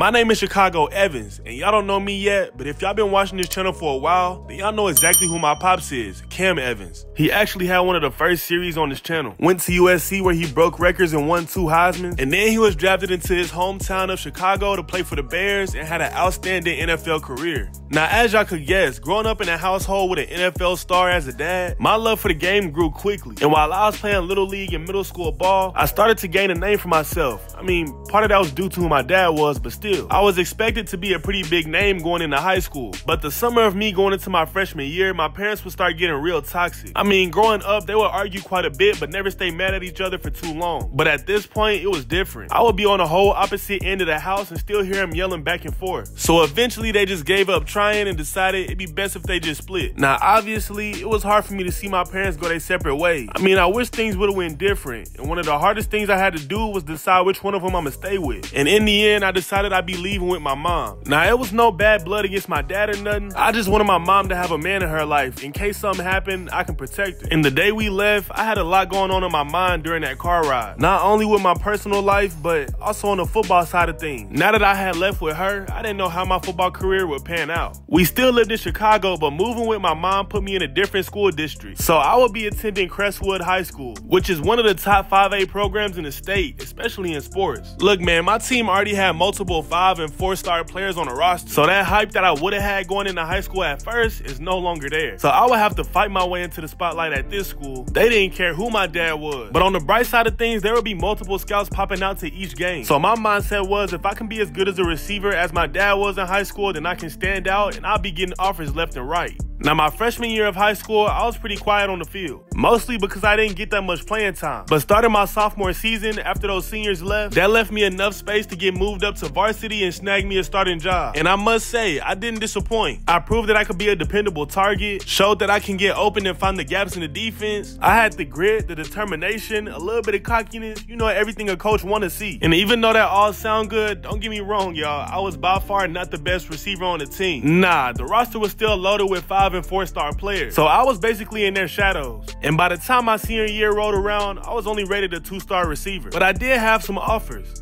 My name is Chicago Evans, and y'all don't know me yet, but if y'all been watching this channel for a while, then y'all know exactly who my pops is, Cam Evans. He actually had one of the first series on this channel. Went to USC where he broke records and won 2 Heisman, and then he was drafted into his hometown of Chicago to play for the Bears and had an outstanding NFL career. Now, as y'all could guess, growing up in a household with an NFL star as a dad, my love for the game grew quickly. And while I was playing Little League and middle school ball, I started to gain a name for myself. I mean, part of that was due to who my dad was, but still, I was expected to be a pretty big name going into high school. But the summer of me going into my freshman year, my parents would start getting real toxic. I mean, growing up, they would argue quite a bit, but never stay mad at each other for too long. But at this point, it was different. I would be on the whole opposite end of the house and still hear them yelling back and forth. So eventually, they just gave up trying and decided it'd be best if they just split. Now, obviously, it was hard for me to see my parents go their separate ways. I mean, I wish things would have went different. And one of the hardest things I had to do was decide which one of them I'm gonna stay with. And in the end, I decided I'd be leaving with my mom. Now, it was no bad blood against my dad or nothing. I just wanted my mom to have a man in her life. In case something happened, I can protect her. And the day we left, I had a lot going on in my mind during that car ride. Not only with my personal life, but also on the football side of things. Now that I had left with her, I didn't know how my football career would pan out. We still lived in Chicago, but moving with my mom put me in a different school district. So I would be attending Crestwood High School, which is one of the top 5A programs in the state, especially in sports. Look, man, my team already had multiple 5- and 4-star players on the roster, so that hype that I would have had going into high school at first is no longer there. So I would have to fight my way into the spotlight at this school. They didn't care who my dad was. But on the bright side of things, there would be multiple scouts popping out to each game. So my mindset was, if I can be as good as a receiver as my dad was in high school, then I can stand out and I'll be getting offers left and right. Now, my freshman year of high school, I was pretty quiet on the field, mostly because I didn't get that much playing time. But starting my sophomore season, after those seniors left, that left me enough space to get moved up to varsity and snag me a starting job. And I must say, I didn't disappoint. I proved that I could be a dependable target, showed that I can get open and find the gaps in the defense. I had the grit, the determination, a little bit of cockiness, you know, everything a coach want to see. And even though that all sound good, don't get me wrong, y'all, I was by far not the best receiver on the team. Nah, the roster was still loaded with 5- and 4-star players, so I was basically in their shadows. And by the time my senior year rolled around, I was only rated a 2-star receiver, but I did have some offers.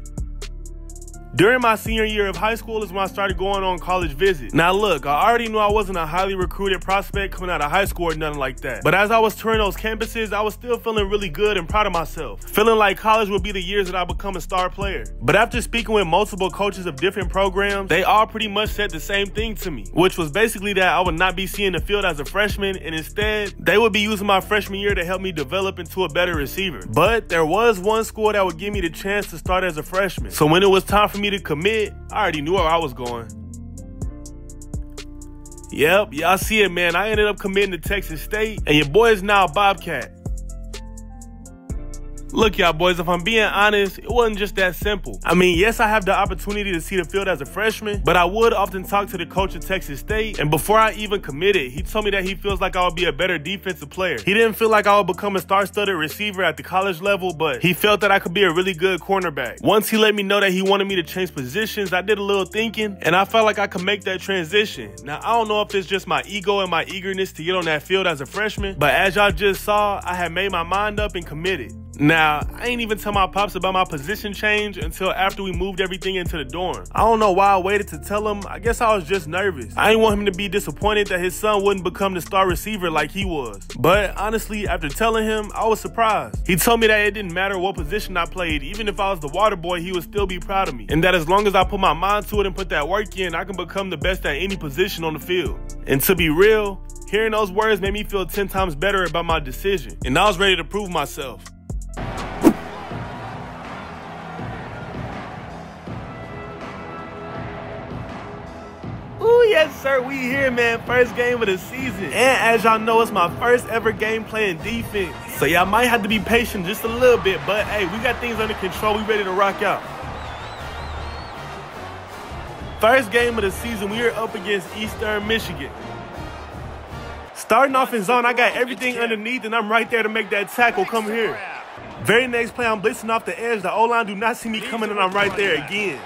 During my senior year of high school is when I started going on college visits. Now look, I already knew I wasn't a highly recruited prospect coming out of high school or nothing like that. But as I was touring those campuses, I was still feeling really good and proud of myself. Feeling like college would be the years that I become a star player. But after speaking with multiple coaches of different programs, they all pretty much said the same thing to me, which was basically that I would not be seeing the field as a freshman, and instead, they would be using my freshman year to help me develop into a better receiver. But there was one school that would give me the chance to start as a freshman. So when it was time for me to commit, I already knew where I was going. Yep, y'all see it, man. I ended up committing to Texas State, and your boy is now a Bobcat. Look, y'all boys, if I'm being honest, it wasn't just that simple. I mean, yes, I have the opportunity to see the field as a freshman, but I would often talk to the coach at Texas State, and before I even committed, he told me that he feels like I would be a better defensive player. He didn't feel like I would become a star-studded receiver at the college level, but he felt that I could be a really good cornerback. Once he let me know that he wanted me to change positions, I did a little thinking, and I felt like I could make that transition. Now, I don't know if it's just my ego and my eagerness to get on that field as a freshman, but as y'all just saw, I had made my mind up and committed. Now, I ain't even tell my pops about my position change until after we moved everything into the dorm. I don't know why I waited to tell him. I guess I was just nervous. I didn't want him to be disappointed that his son wouldn't become the star receiver like he was. But honestly, after telling him, I was surprised. He told me that it didn't matter what position I played. Even if I was the water boy, he would still be proud of me. And that as long as I put my mind to it and put that work in, I can become the best at any position on the field. And to be real, hearing those words made me feel 10 times better about my decision. And I was ready to prove myself. Ooh, yes, sir, we here, man. First game of the season. And as y'all know, it's my first ever game playing defense. So y'all might have to be patient just a little bit, but hey, we got things under control. We ready to rock out. First game of the season, we are up against Eastern Michigan. Starting off in zone, I got everything underneath, and I'm right there to make that tackle. Come here. Very next play, I'm blitzing off the edge. The O-line do not see me coming, and I'm right there again.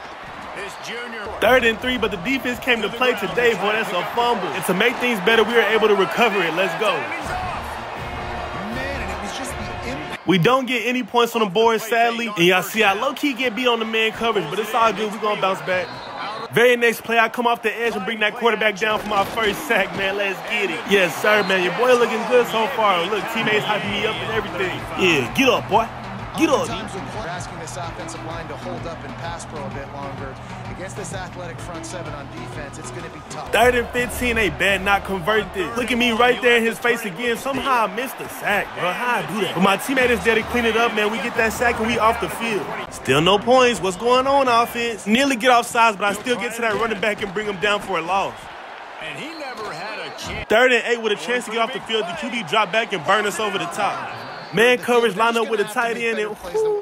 3rd and 3, but the defense came to play today, boy. That's a fumble. And to make things better, we were able to recover it. Let's go. We don't get any points on the board, sadly. And y'all see, I low-key get beat on the man coverage, but it's all good. We're going to bounce back. Very next play, I come off the edge and bring that quarterback down for my first sack, man. Let's get it. Yes, sir, man. Your boy looking good so far. Look, teammates hyping me up and everything. Yeah, get up, boy. Get up. We're asking this offensive line to hold up and pass pro a bit longer. Against this athletic front seven on defense, it's going to be tough. 3rd and 15, they bet not convert this. Look at me right there in his face again. Somehow I missed the sack, bro. How I do that? But my teammate is there to clean it up, man. We get that sack and we off the field. Still no points. What's going on, offense? Nearly get off sides, but I still get to that running back and bring him down for a loss. And he never had a chance. 3rd and 8 with a chance to get off the field. The QB drop back and burn us over the top. Man coverage line up with a tight end, and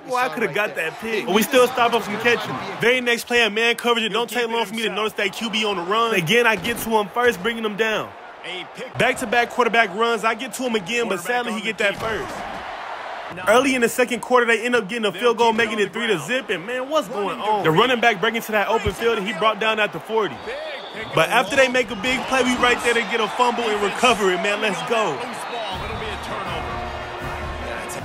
boy, I could have got that pick. But we still stop up from catching. Very next play, a man coverage. It don't take long for me to notice that QB on the run. Again, I get to him first, bringing him down. Back-to-back quarterback runs. I get to him again, but sadly he get that first. Early in the second quarter, they end up getting a field goal, making it 3-0, and man, what's going on? The running back breaking to that open field, and he brought down at the 40. But after they make a big play, we right there to get a fumble and recover it, man. Let's go.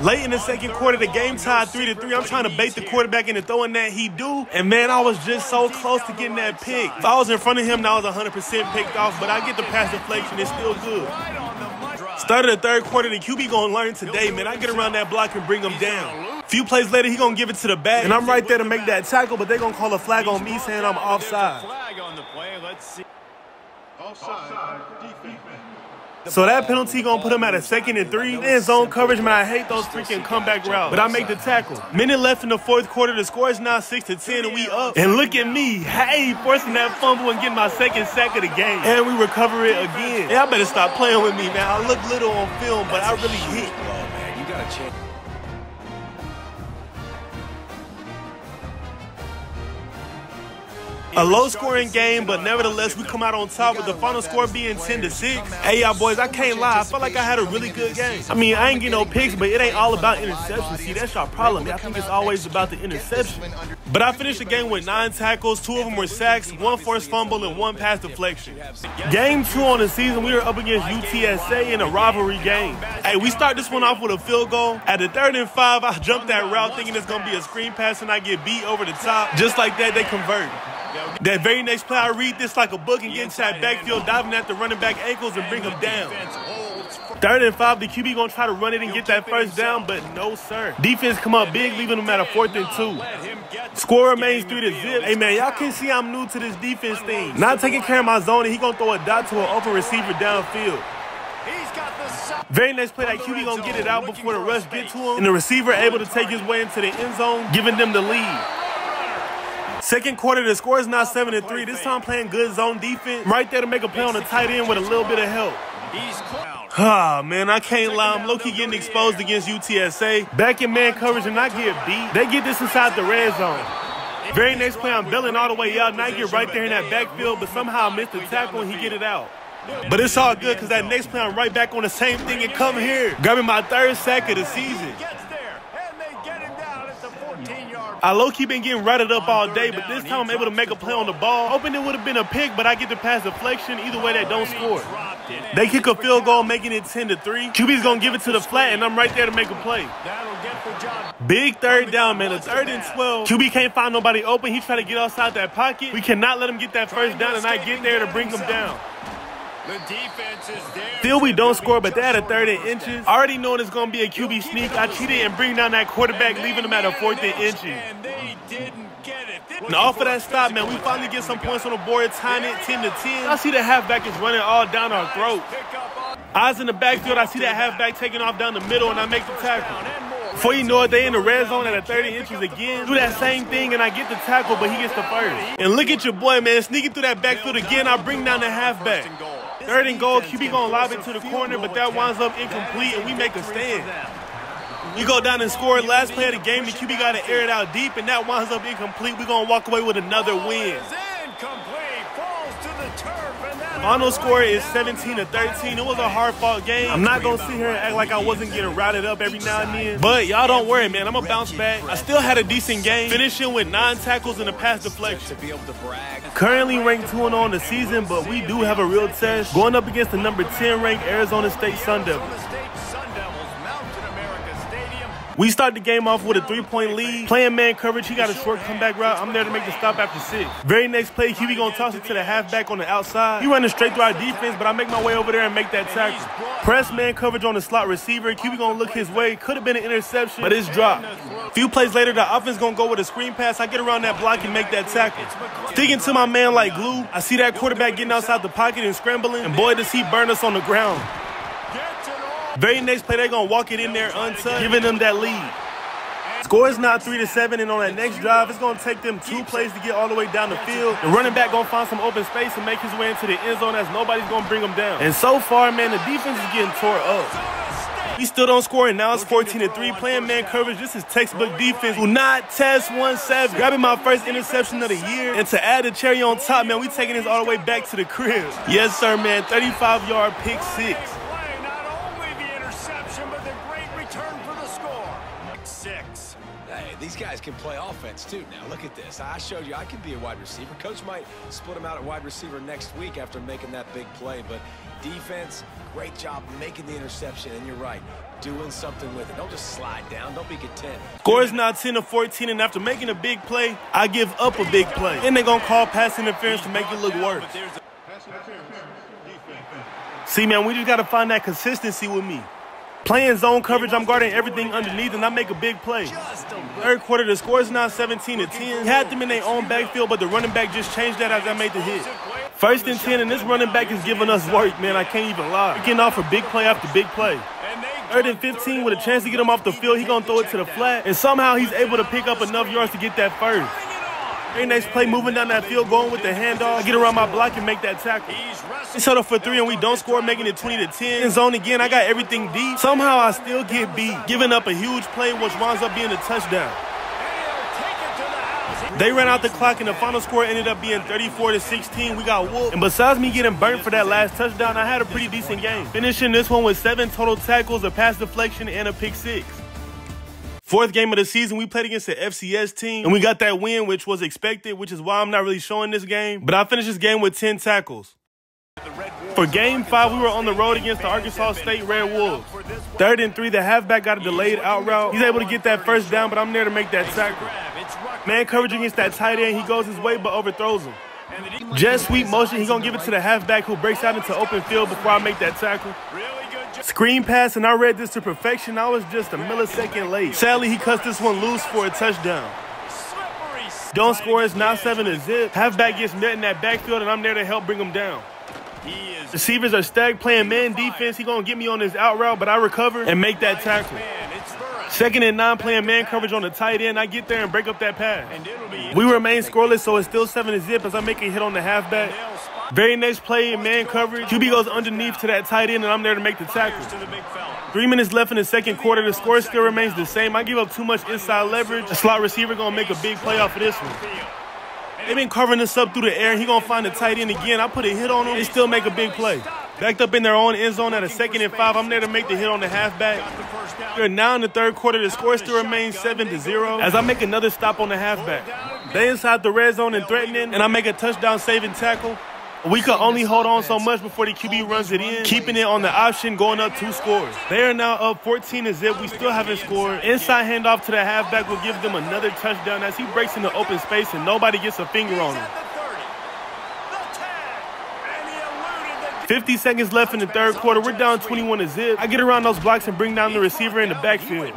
Late in the second quarter, the game tied 3-3. I'm trying to bait the quarterback into throwing that he do. And, man, I was just so close to getting that pick. If I was in front of him, I was 100% picked off. But I get the pass deflection. It's still good. Start of the 3rd quarter, the QB going to learn today, man. I get around that block and bring him down. A few plays later, he going to give it to the back. And I'm right there to make that tackle, but they're going to call a flag on me saying I'm offside. Flag on the play. Let's see. Offside, defense. So that penalty gonna put him at a 2nd and 3. And zone coverage, man, I hate those freaking comeback routes. But I make the tackle. Minute left in the 4th quarter. The score is now 6-10 and we up. And look at me, hey, forcing that fumble and getting my 2nd sack of the game. And we recover it again. Y'all better stop playing with me, man. I look little on film, but I really hit. Oh, man, you gotta change. A low-scoring game, but nevertheless, we come out on top with the final score being 10-6. Hey, y'all boys, I can't lie. I felt like I had a really good game. I mean, I ain't getting no picks, but it ain't all about interceptions. See, that's y'all problem. I think it's always about the interception. But I finished the game with 9 tackles, 2 of them were sacks, 1 forced fumble, and 1 pass deflection. Game 2 on the season, we were up against UTSA in a rivalry game. Hey, we start this one off with a field goal. At the 3rd and 5, I jumped that route thinking it's going to be a screen pass, and I get beat over the top. Just like that, they convert. That very next play, I read this like a book and get into that backfield, diving at the running back ankles and bring him down. 3rd and 5, the QB gonna try to run it and get that first down, but no, sir. Defense come up big, leaving them at a 4th and 2. Score remains 3-0. Hey, man, y'all can see I'm new to this defense thing. Not taking care of my zone, and he gonna throw a dot to an open receiver downfield. Very next play, that QB gonna get it out before the rush get to him, and the receiver able to take his way into the end zone, giving them the lead. 2nd quarter, the score is now 7-3. This time playing good zone defense. Right there to make a play on the tight end with a little bit of help. Ah, man, I can't lie. I'm low-key getting exposed against UTSA. Back in man coverage and I get beat. They get this inside the red zone. Very next play, I'm bailing all the way out, and I get right there in that backfield, but somehow I missed the tackle and he get it out. But it's all good because that next play, I'm right back on the same thing and come here, grabbing my 3rd sack of the season. I low-key been getting ratted up all day, but this time I'm able to make a play on the ball. Hoping it would have been a pick, but I get the pass deflection. Either way, they don't score. They kick a field goal, making it 10-3. QB's gonna give it to the flat, and I'm right there to make a play. Big 3rd down, man. A 3rd and 12. QB can't find nobody open. He try to get outside that pocket. We cannot let him get that first down, and I get there to bring him down. The defense is there. Still, we don't score, but they had a 3rd and inches. Already knowing it's going to be a QB sneak, I cheated and bring down that quarterback, leaving him at a 4th and inches. And they didn't get it. And off of that stop, man, we finally get some points on the board, tying it 10-10. I see the halfback is running all down our throats. Eyes in the backfield, I see that halfback taking off down the middle, and I make the tackle. Before you know it, they in the red zone at a 30 inches again. Do that same thing, and I get the tackle, but he gets the first. And look at your boy, man, sneaking through that backfield again. I bring down the halfback. 3rd and goal, QB gonna lob it to the corner, but that winds up incomplete, and we make a stand. You go down and score. Last play of the game, the QB got to air it out deep, and that winds up incomplete. We're gonna walk away with another win. Final score is 17-13. It was a hard-fought game. I'm not going to sit here and act like I wasn't getting routed up every now and then. But y'all don't worry, man. I'm going to bounce back. I still had a decent game, finishing with 9 tackles and a pass deflection. Currently ranked 2-0 on the season, but we do have a real test going up against the number 10 ranked Arizona State Sun Devils. We start the game off with a 3-point lead. Playing man coverage, he got a short comeback route. I'm there to make the stop after 6. Very next play, QB gonna toss it to the halfback on the outside. He running straight through our defense, but I make my way over there and make that tackle. Press man coverage on the slot receiver. QB gonna look his way. Could have been an interception, but it's dropped. A few plays later, the offense gonna go with a screen pass. I get around that block and make that tackle. Sticking to my man like glue. I see that quarterback getting outside the pocket and scrambling, and boy, does he burn us on the ground. Very next play, they're gonna walk it in there untouched, giving them that lead. Score is not 3-7, and on that next drive, it's gonna take them 2 plays to get all the way down the field. The running back gonna find some open space and make his way into the end zone as nobody's gonna bring him down. And so far, man, the defense is getting tore up. We still don't score, and now it's 14-3. Playing man coverage, this is textbook defense. Do not test 1-7. Grabbing my first interception of the year, and to add the cherry on top, man, we taking this all the way back to the crib. Yes, sir, man, 35-yard pick 6. These guys can play offense too. Now look at this. I showed you I can be a wide receiver. Coach might split him out at wide receiver next week after making that big play. But defense, great job making the interception. And you're right, doing something with it. Don't just slide down. Don't be content. Score is now 10-14, and after making a big play, I give up a big play. And they're going to call pass interference to make it look worse. See, man, we just got to find that consistency with me. Playing zone coverage, I'm guarding everything underneath, and I make a big play. Third quarter, the score is now 17-10. He had them in their own backfield, but the running back just changed that as I made the hit. 1st and 10, and this running back is giving us work, man. I can't even lie. We're getting off a big play after big play. 3rd and 15, with a chance to get him off the field, he's going to throw it to the flat, and somehow he's able to pick up enough yards to get that first. Very next play, moving down that field, going with the handoff. I get around my block and make that tackle. They settle for 3 and we don't score, making it 20-10. In zone again, I got everything deep. Somehow I still get beat, giving up a huge play, which winds up being a touchdown. They ran out the clock, and the final score ended up being 34-16. We got whooped. And besides me getting burnt for that last touchdown, I had a pretty decent game. Finishing this one with 7 total tackles, a pass deflection, and a pick 6. 4th game of the season, we played against the FCS team, and we got that win, which was expected, which is why I'm not really showing this game. But I finished this game with 10 tackles. For game 5, we were on the road against the Arkansas State Red Wolves. 3rd and 3, the halfback got a delayed out route. He's able to get that first down, but I'm there to make that tackle. Man coverage against that tight end, he goes his way but overthrows him. Jet sweep motion, he's going to give it to the halfback who breaks out into open field before I make that tackle. Screen pass, and I read this to perfection. I was just a millisecond late. Sadly, he cuts this one loose for a touchdown. Don't score, it's now 7-zip. Halfback gets met in that backfield, and I'm there to help bring him down. Receivers are stacked, playing man defense. He's going to get me on his out route, but I recover and make that tackle. 2nd and 9, playing man coverage on the tight end. I get there and break up that pass. We remain scoreless, so it's still 7-zip as I make a hit on the halfback. Very next play in man coverage, QB goes underneath to that tight end, and I'm there to make the tackle. 3 minutes left in the 2nd quarter. The score still remains the same. I give up too much inside leverage. The slot receiver going to make a big play off of this one. They've been covering this up through the air. He going to find the tight end again. I put a hit on him. They still make a big play. Backed up in their own end zone at a 2nd and 5. I'm there to make the hit on the halfback. They're now in the 3rd quarter. The score still remains 7-0 as I make another stop on the halfback. They inside the red zone and threatening, and I make a touchdown saving tackle. We could only hold on so much before the QB runs it in, keeping it on the option, going up 2 scores. They are now up 14-zip. We still haven't scored. Inside handoff to the halfback will give them another touchdown as he breaks into open space and nobody gets a finger on him. 50 seconds left in the 3rd quarter. We're down 21-zip. I get around those blocks and bring down the receiver in the backfield.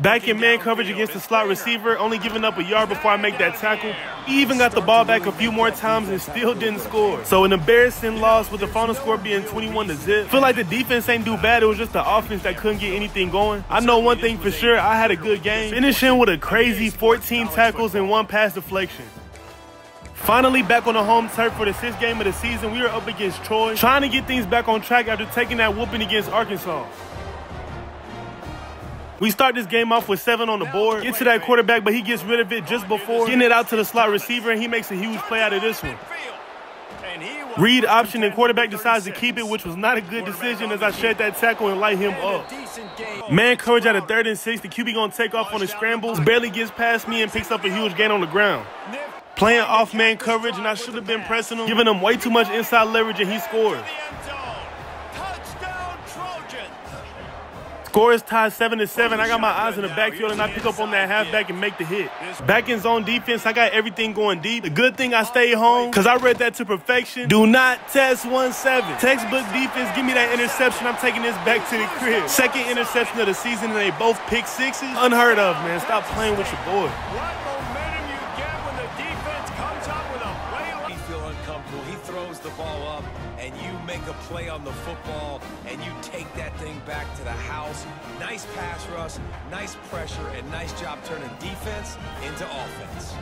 Back in man coverage against the slot receiver, only giving up a yard before I make that tackle. He even got the ball back a few more times and still didn't score. So an embarrassing loss with the final score being 21-zip. Feel like the defense ain't do bad. It was just the offense that couldn't get anything going. I know one thing for sure, I had a good game. Finishing with a crazy 14 tackles and 1 pass deflection. Finally back on the home turf for the 6th game of the season. We are up against Troy, trying to get things back on track after taking that whooping against Arkansas. We start this game off with 7 on the board. Get to that quarterback, but he gets rid of it just before getting it out to the slot receiver, and he makes a huge play out of this one. Read option, and quarterback decides to keep it, which was not a good decision as I shed that tackle and light him up. Man coverage at a 3rd and 6. The QB gonna take off on the scrambles, barely gets past me and picks up a huge gain on the ground. Playing off man coverage, and I should have been pressing him, giving him way too much inside leverage, and he scores. Score is tied 7-7. I got my eyes in the backfield and I pick up on that halfback and make the hit. Back in zone defense, I got everything going deep. The good thing I stayed home because I read that to perfection. Do not test 1-7. Textbook defense, give me that interception. I'm taking this back to the crib. Second interception of the season and they both pick sixes. Unheard of, man. Stop playing with your boy. What momentum you get when the defense comes up with a play like... He feel uncomfortable. He throws the ball up, and you make a play on the football, and you take that thing back to the house. Nice pass rush, nice pressure, and nice job turning defense into offense.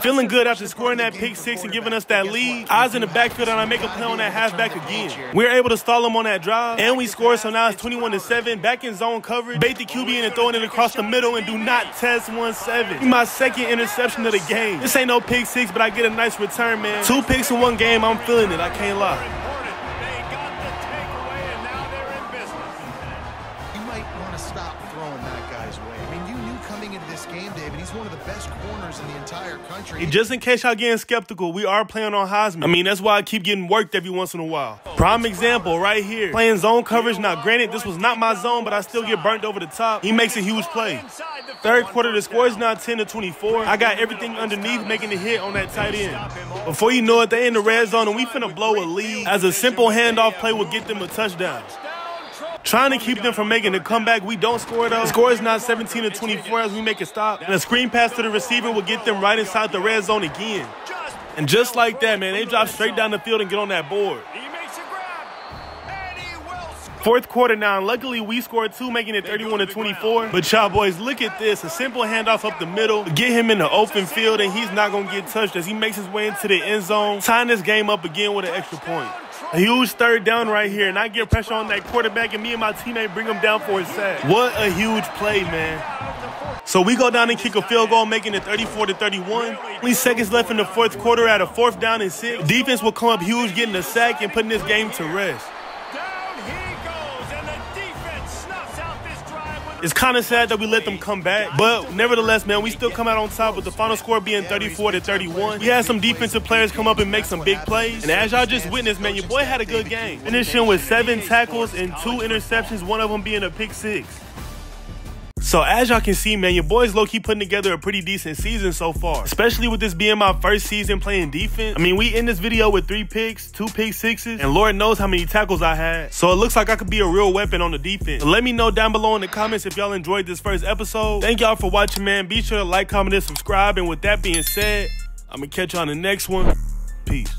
Feeling good after scoring that pick six and giving us that lead. Eyes in the backfield and I make a play on that halfback again. We're able to stall him on that drive and we score, so now it's 21-7. Back in zone coverage, bait the QB in and throwing it across the middle and do not test 1-7. My second interception of the game. This ain't no pick six, but I get a nice return, man. 2 picks in 1 game, I'm feeling it, I can't lie. They got the takeaway, and now they're in business. You might want to stop throwing that guy's way. I mean, you knew coming into this game, David, he's one of the best corners in the entire country. Just in case y'all getting skeptical, we are playing on Heisman. I mean, that's why I keep getting worked every once in a while. Prime example right here. Playing zone coverage. Now, granted, this was not my zone, but I still get burnt over the top. He makes a huge play. Third quarter, the score is now 10-24. I got everything underneath making the hit on that tight end. Before you know it, they in the red zone, and we finna blow a lead as a simple handoff play will get them a touchdown. Trying to keep them from making a comeback. We don't score though. The score is now 17-24 as we make a stop. And a screen pass to the receiver will get them right inside the red zone again. And just like that, man, they drop straight down the field and get on that board. He makes a grab, and he will score. Fourth quarter now, and luckily we scored 2, making it 31-24. But y'all boys, look at this. A simple handoff up the middle. Get him in the open field, and he's not going to get touched as he makes his way into the end zone. Tying this game up again with an extra point. A huge third down right here, and I get pressure on that quarterback, and me and my teammate bring him down for a sack. What a huge play, man. So we go down and kick a field goal, making it 34-31. Only seconds left in the fourth quarter at a 4th down and 6. Defense will come up huge, getting a sack and putting this game to rest. Down he goes, and the defense snuffs out this drive with... It's kind of sad that we let them come back, but nevertheless, man, we still come out on top with the final score being 34-31. We had some defensive players come up and make some big plays, and as y'all just witnessed, man, your boy had a good game. Finishing with 7 tackles and 2 interceptions, one of them being a pick 6. So as y'all can see, man, your boy's low-key putting together a pretty decent season so far, especially with this being my first season playing defense. I mean, we end this video with 3 picks, 2 pick sixes, and Lord knows how many tackles I had. So it looks like I could be a real weapon on the defense. But let me know down below in the comments if y'all enjoyed this first episode. Thank y'all for watching, man. Be sure to like, comment, and subscribe. And with that being said, I'm gonna catch y'all on the next one. Peace.